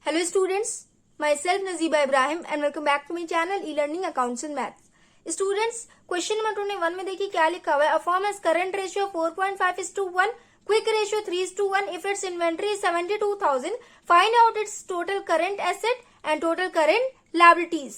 Hello students, myself Nazeeba Ibrahim and welcome back to my channel e-learning accounts and maths. Students, question number 21 में देखिए क्या लिखा हुआ है. A firm has current ratio 4.5:1, quick ratio 3:1 if its inventory is 72,000. Find out its total current asset and total current liabilities.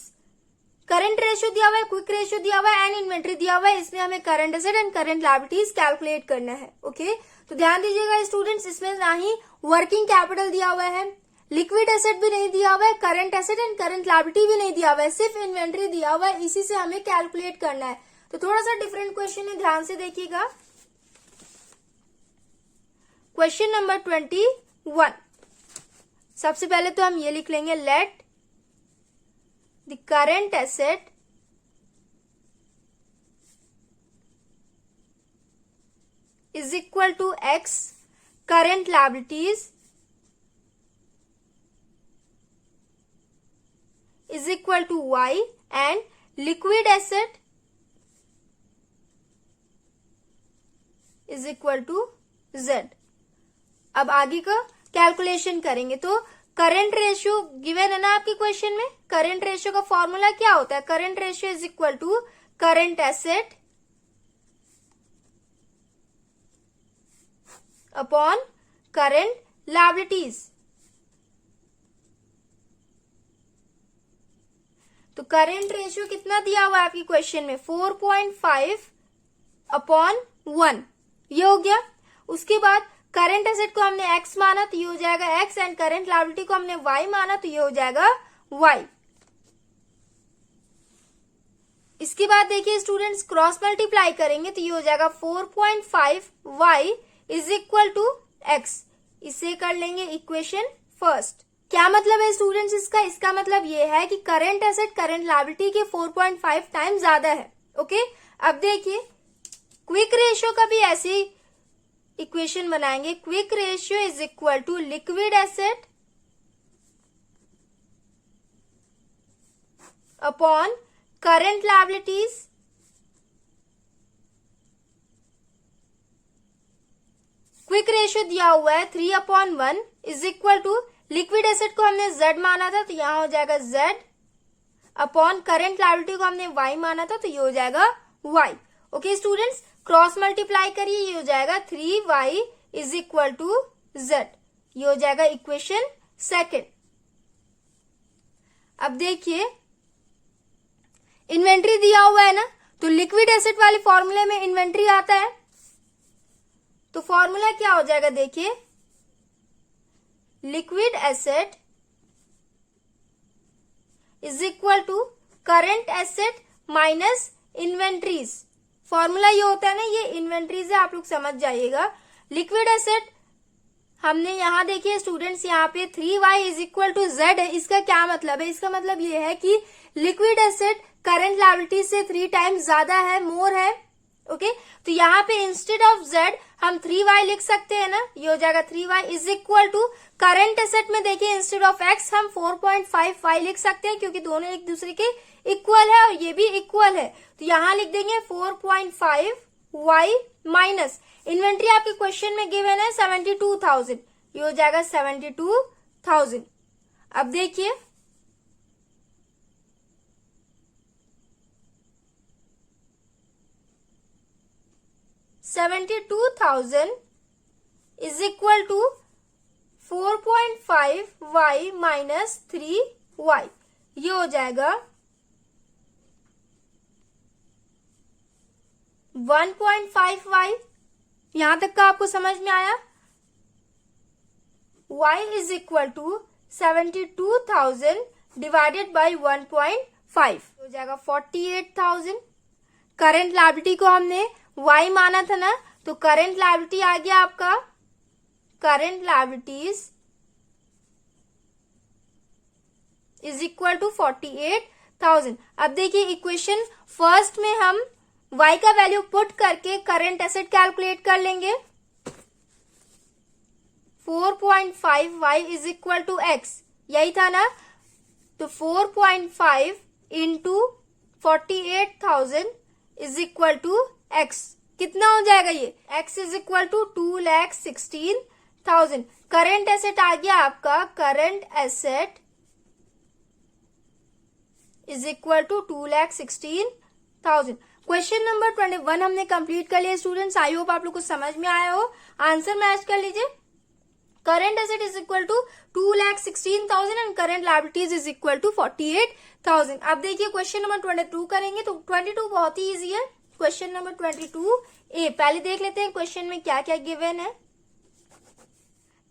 Current ratio दिया हुआ है, quick ratio दिया हुआ है एंड इन्वेंट्री दिया हुआ है. इसमें हमें current asset and current liabilities calculate करना है. ओके, तो ध्यान दीजिएगा स्टूडेंट्स, इसमें ना ही वर्किंग कैपिटल दिया हुआ है, लिक्विड एसेट भी नहीं दिया हुआ है, current asset and current liability भी नहीं दिया हुआ है, सिर्फ इन्वेंट्री दिया हुआ है. इसी से हमें कैलकुलेट करना है. तो थोड़ा सा डिफरेंट क्वेश्चन है, ध्यान से देखिएगा. Question number 21. सबसे पहले तो हम ये लिख लेंगे, late the current asset is equal to X, current liabilities is equal to Y and liquid asset is equal to Z. अब आगे का कैलकुलेशन करेंगे. तो करंट रेशियो गिवन है ना आपके क्वेश्चन में. करंट रेशियो का फॉर्मूला क्या होता है? Current ratio is equal to current asset upon current liabilities. तो करंट रेशियो कितना दिया हुआ है आपकी क्वेश्चन में? 4.5/1. ये हो गया. उसके बाद करंट एसेट को हमने x माना तो ये हो जाएगा x एंड करंट लायबिलिटी को हमने y माना तो ये हो जाएगा y. इसके बाद देखिए स्टूडेंट्स, क्रॉस मल्टीप्लाई करेंगे तो ये हो जाएगा 4.5y is equal to x. इसे कर लेंगे इक्वेशन फर्स्ट. क्या मतलब है स्टूडेंट्स इसका? इसका मतलब ये है कि करंट एसेट करंट लायबिलिटी के 4.5 टाइम ज्यादा है. ओके, अब देखिए क्विक रेशियो का भी ऐसे इक्वेशन बनाएंगे. Quick ratio is equal to liquid asset upon current liabilities quick ratio दिया हुआ है 3/1 is equal to liquid asset को हमने z माना था तो यहां हो जाएगा z अपॉन करंट लायबिलिटी को हमने y माना था तो ये हो जाएगा y. Okay students, cross multiply करिए, ये हो जाएगा 3y is equal to z. ये हो जाएगा इक्वेशन सेकेंड. अब देखिए इन्वेंट्री दिया हुआ है ना, तो लिक्विड एसेट वाले फॉर्मूले में इन्वेंट्री आता है. तो फॉर्मूला क्या हो जाएगा? देखिए, liquid asset is equal to current asset minus inventories. Formula ये होता है ना, ये इन्वेंट्रीज है, आप लोग समझ जाइएगा. लिक्विड एसेट हमने यहां देखिए स्टूडेंट्स, यहाँ पे 3y is equal to z है. इसका क्या मतलब है? इसका मतलब ये है कि लिक्विड एसेट करंट लायबिलिटी से 3 टाइम्स ज्यादा है, मोर है. ओके, तो यहाँ पे इंस्टेड ऑफ z हम 3y लिख सकते हैं ना. ये हो जाएगा 3y is equal to current asset में देखिए इंस्टेड ऑफ x हम 4.5y लिख सकते हैं क्योंकि दोनों एक दूसरे के इक्वल है और ये भी इक्वल है. तो यहां लिख देंगे 4.5y माइनस इन्वेंट्री आपके क्वेश्चन में गिवन है 72,000. ये हो जाएगा 72,000. अब देखिए $72,000 is equal to 4.5y minus 3y. ये हो जाएगा 1.5y. यहां तक का आपको समझ में आया? y is equal to 72,000 divided by 1.5 हो जाएगा 48,000. करंट लायबिलिटी को हमने y माना था ना, तो करंट लायबिलिटी आ गया आपका, current liabilities is equal to 48,000. अब देखिए इक्वेशन फर्स्ट में हम y का वैल्यू पुट करके करंट एसेट कैलकुलेट कर लेंगे. 4.5y is equal to x, यही था ना. तो 4.5 into 48,000 is equal to x. कितना हो जाएगा ये? x is equal to 2,16,000 60,000। Current asset आ गया आपका, current asset is equal to 2,16,000। Question number 21 हमने कंप्लीट कर लिया स्टूडेंट्स। आई होप आप लोग को समझ में आया हो। आंसर मैच कर लीजिए। Current asset is equal to 2,16,000 and current liabilities is equal to 48,000। अब देखिए क्वेश्चन नंबर 22 करेंगे तो 22 बहुत ही इजी है। क्वेश्चन नंबर 22A पहले देख लेते हैं क्वेश्चन में क्या क्या गिवन है।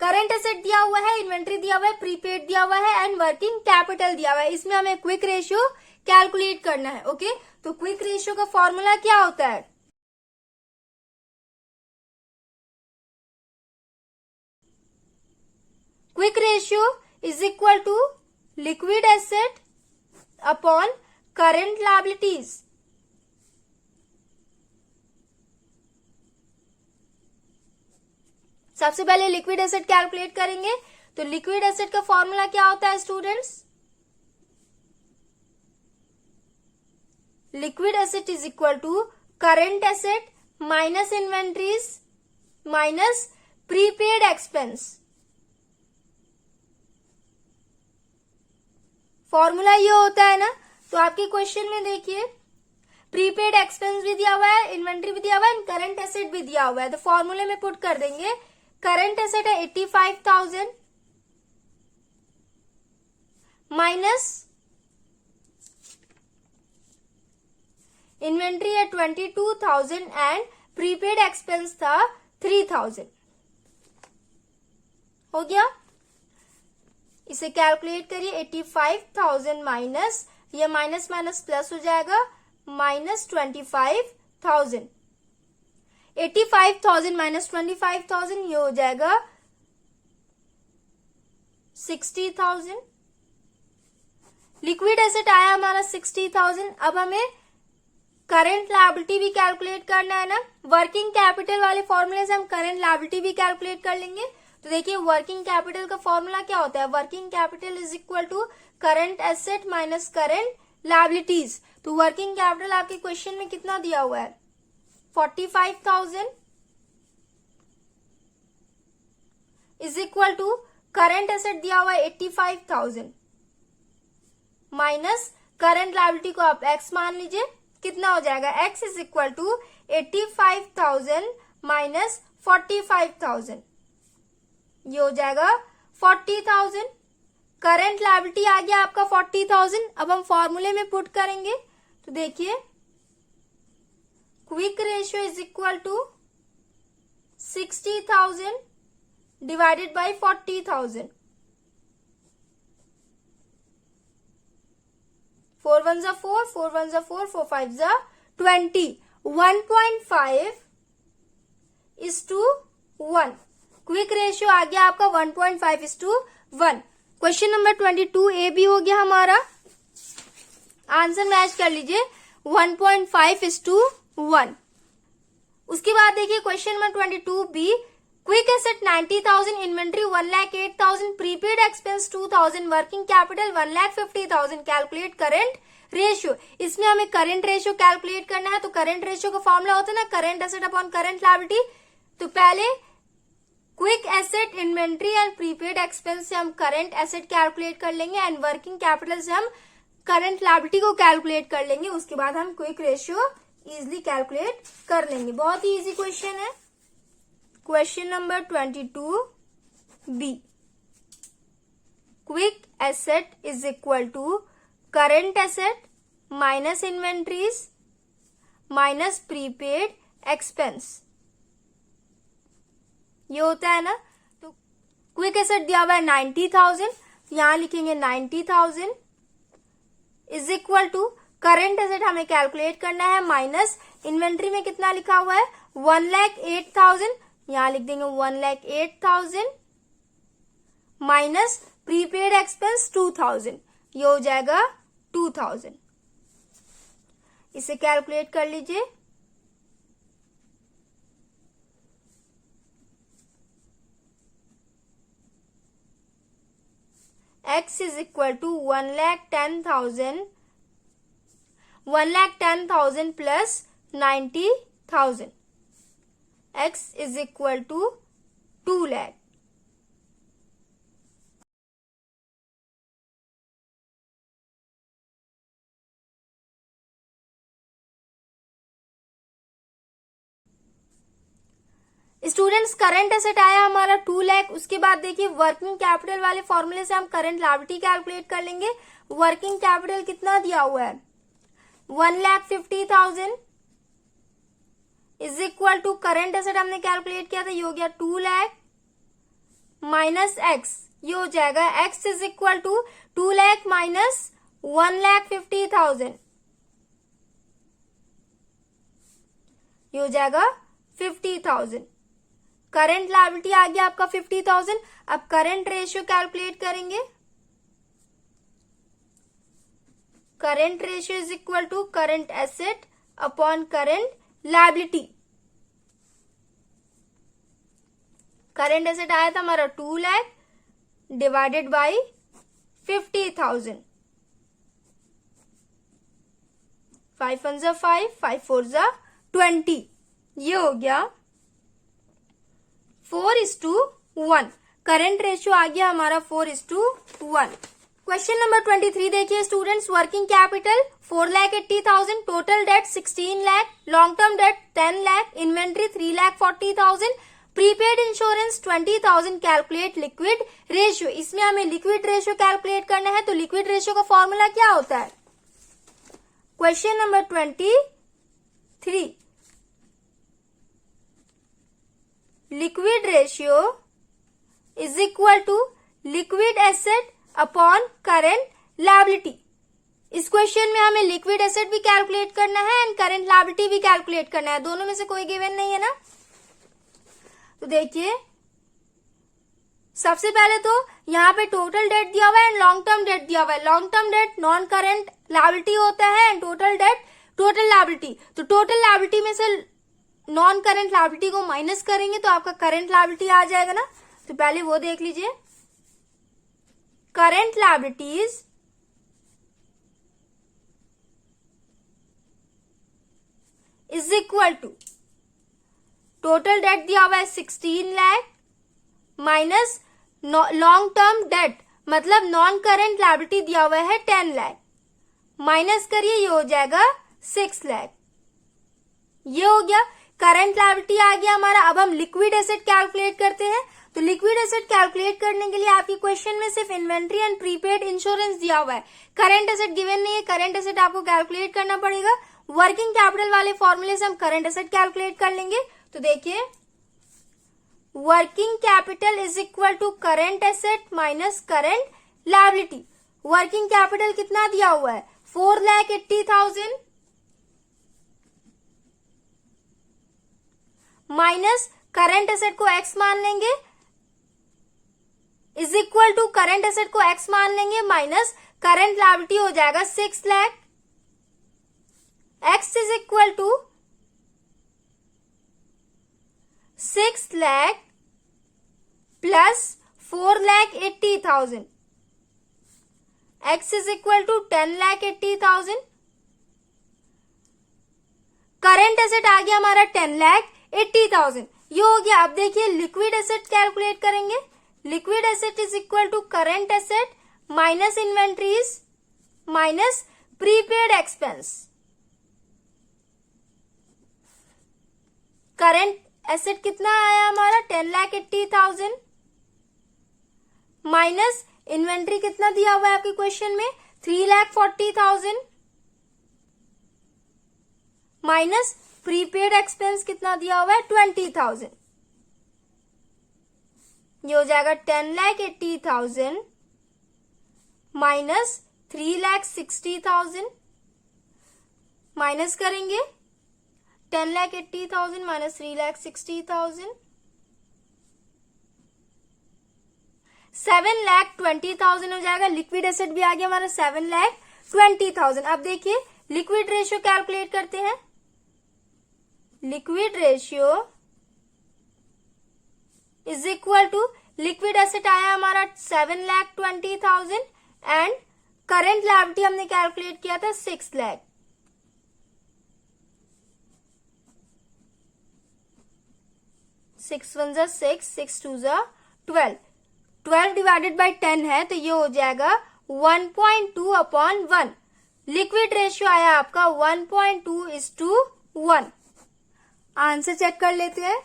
करंट एसेट दिया हुआ है, इन्वेंट्री दिया हुआ है, प्रीपेड दिया हुआ है एंड वर्किंग कैपिटल दिया हुआ है। इसमें हमें क्विक रेशियो कैलकुलेट करना है। ओके, तो क्विक रेशियो का फॉर्मूला क्या होता है? Quick ratio is equal to liquid asset upon current liabilities. सबसे पहले लिक्विड एसेट कैलकुलेट करेंगे। तो लिक्विड एसेट का फॉर्मूला क्या होता है students? Liquid asset is equal to current asset minus inventories minus prepaid expense. Formula ये होता है ना। तो आपके क्वेश्चन में देखिए प्रीपेड एक्सपेंस भी दिया हुआ है, इन्वेंट्री भी दिया हुआ है, करंट एसेट भी दिया हुआ है। तो फॉर्मूले में पुट कर देंगे। करंट एसेट है 85,000 माइनस इन्वेंट्री है 22,000 एंड प्रीपेड एक्सपेंस था 3,000। हो गया। इसे कैलकुलेट करिए। 85,000 माइनस, ये माइनस माइनस प्लस हो जाएगा, माइनस 25,000। 85,000 माइनस 25,000 ये हो जाएगा 60,000। लिक्विड एसेट आया हमारा 60,000। अब हमें करंट लायबिलिटी भी कैलकुलेट करना है ना। वर्किंग कैपिटल वाले फॉर्मूले से हम करंट लायबिलिटी भी कैलकुलेट कर लेंगे। तो देखिए वर्किंग कैपिटल का फॉर्मूला क्या होता है? Working capital is equal to current asset minus current liabilities. तो वर्किंग कैपिटल आपके क्वेश्चन में कितना दिया हुआ है? 45,000 is equal to current asset दिया हुआ है 85,000 माइनस करंट लायबिलिटी को आप x मान लीजिए। कितना हो जाएगा? x is equal to 85,000 minus 45,000, ये हो जाएगा 40,000। करंट लायबिलिटी आ गया आपका 40,000। अब हम फॉर्मूले में पुट करेंगे। तो देखिए quick ratio is equal to 60,000 divided by 40,000। 4 1 जा 4, 4 1 जा 4, 4 5 जा 20। 1.5 इज टू 1। क्विक रेशियो आ गया आपका 1.5 is to 1। Question number 22A भी हो गया हमारा। आंसर मैच कर लीजिए 1.5 इज टू 1। उसके बाद देखिए question number 22B। Quick asset 90,000, inventory 1,08,000, prepaid expense 2,000, working capital 1,50,000। Calculate current ratio. इसमें हमें करंट रेशियो कैलकुलेट करना है। तो करंट रेशियो का फॉर्मूला होता है ना, current asset upon current liability. तो पहले quick asset, inventory and prepaid expense से हम करंट एसेट कैलकुलेट कर लेंगे एंड वर्किंग कैपिटल से हम करंट लायबिलिटी को कैलकुलेट कर लेंगे। उसके बाद हम क्विक रेशियो इजिली कैलकुलेट कर लेंगे। बहुत ही इजी क्वेश्चन है। Question number 22B। Quick asset is equal to current asset minus inventories minus prepaid expense, ये होता है ना। तो क्विक एसेट दिया हुआ है 90,000, यहां लिखेंगे 90,000 is equal to current asset हमें कैलकुलेट करना है माइनस इन्वेंट्री में कितना लिखा हुआ है 1,08,000, यहां लिख देंगे 1,08,000 माइनस प्रीपेड एक्सपेंस 2,000, ये हो जाएगा 2,000। इसे कैलकुलेट कर लीजिए। x is equal to 1,10,000 plus 90,000. x is equal to 2 lakh. Students current asset आया हमारा 2 लाख। उसके बाद देखिए वर्किंग कैपिटल वाले फॉर्मूले से हम करंट लायबिलिटी कैलकुलेट कर लेंगे। वर्किंग कैपिटल कितना दिया हुआ है 1,50,000 is equal to current asset हमने कैलकुलेट किया था, ये हो गया 2 लाख माइनस एक्स, ये हो जाएगा x is equal to 2 lakh minus 1,50,000, ये हो जाएगा 50,000। करंट लायबिलिटी आ गया आपका 50,000। अब करंट रेशियो कैलकुलेट करेंगे। Current ratio is equal to current asset upon current liability. Current asset आया था हमारा 2 लाख डिवाइडेड बाई 50,000। 5 1 जा 5, 5 4 जा 20, ये हो गया 4:1। करंट रेशियो आ गया हमारा 4:1। क्वेश्चन नंबर 23 देखिए students, working capital 4,80,000, total date 16 lakh, long term date 10 lakh, inventory 3,40,000, prepaid insurance 20,000, calculate liquid ratio. इसमें हमें लिक्विड रेशियो कैलकुलेट करना है, तो लिक्विड रेशियो का फॉर्मूला क्या होता है? Question number 23, liquid ratio is equal to liquid asset upon current liability. इस क्वेश्चन में हमें लिक्विड एसेट भी कैलकुलेट करना है एंड करंट लायबिलिटी भी कैलकुलेट करना है, दोनों में से कोई गिवन नहीं है ना। तो देखिए सबसे पहले तो यहाँ पे टोटल डेट दिया हुआ है एंड लॉन्ग टर्म डेट दिया हुआ है। Long term date non current liability होता है and total date total liability. तो टोटल लायबिलिटी में से नॉन करंट लायबिलिटी को माइनस करेंगे तो आपका करंट लायबिलिटी आ जाएगा ना। तो पहले वो देख लीजिए, current liabilities is equal to total debt दिया हुआ है 16 lakh minus long term debt मतलब नॉन करंट लायबिलिटी दिया हुआ है 10 लाख, माइनस करिए ये हो जाएगा 6 लाख, ये हो गया। करंट लायबिलिटी आ गया हमारा। अब हम लिक्विड एसेट कैलकुलेट करते हैं। तो लिक्विड एसेट कैलकुलेट करने के लिए आपके क्वेश्चन में सिर्फ इन्वेंट्री एंड प्रीपेड इंश्योरेंस दिया हुआ है, करंट एसेट गिवन नहीं है। करंट एसेट आपको कैलकुलेट करना पड़ेगा। वर्किंग कैपिटल वाले फॉर्मूले से हम करंट एसेट कैलकुलेट कर लेंगे। तो देखिए working capital is equal to current asset minus current liability. Working capital कितना दिया हुआ है 4,80,000 माइनस करंट एसेट को एक्स मान लेंगे is equal to current asset को एक्स मान लेंगे माइनस करंट लायबिलिटी हो जाएगा 6 lakh. X is equal to 6 lakh plus 4,80,000। X is equal to 10,80,000। Current asset आ गया हमारा 10,80,000, ये हो गया। अब देखिए लिक्विड एसेट कैलकुलेट करेंगे। Liquid asset is equal to current asset minus inventories minus prepaid expense. Current asset कितना आया हमारा 10,80,000 माइनस इन्वेंट्री कितना दिया हुआ है आपके क्वेश्चन में 3,40,000 माइनस प्रीपेड एक्सपेंस कितना दिया हुआ है 20,000, ये हो जाएगा 10,80,000 माइनस 3,60,000। माइनस करेंगे 10,80,000 माइनस 3,60,000, 7,20,000 हो जाएगा। लिक्विड एसेट भी आ गया हमारा 7,20,000। अब देखिए लिक्विड रेशियो कैलकुलेट करते हैं। Liquid ratio is equal to liquid asset आया हमारा 7,20,000 एंड करंट लायबिलिटी हमने कैलकुलेट किया था 6 लाख। सिक्स 1 जा 6, 6 2 जा 12, 12 डिवाइडेड बाई 10 है तो ये हो जाएगा 1.2/1। लिक्विड रेशियो आया आपका 1.2:1। आंसर चेक कर लेते हैं।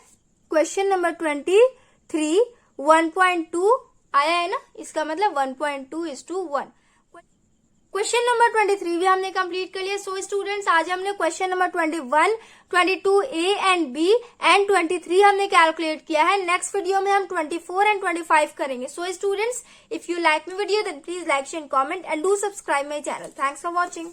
क्वेश्चन नंबर 23 1.2 आया है ना, इसका मतलब 1.2:1। क्वेश्चन नंबर 23 भी हमने कंप्लीट कर लिया। सो स्टूडेंट्स, आज हमने question number 21, 22A and B and 23 हमने कैलकुलेट किया है। नेक्स्ट वीडियो में हम 24 एंड 25 करेंगे। So students, if you like my video then please like share comment and do subscribe my channel. Thanks for watching.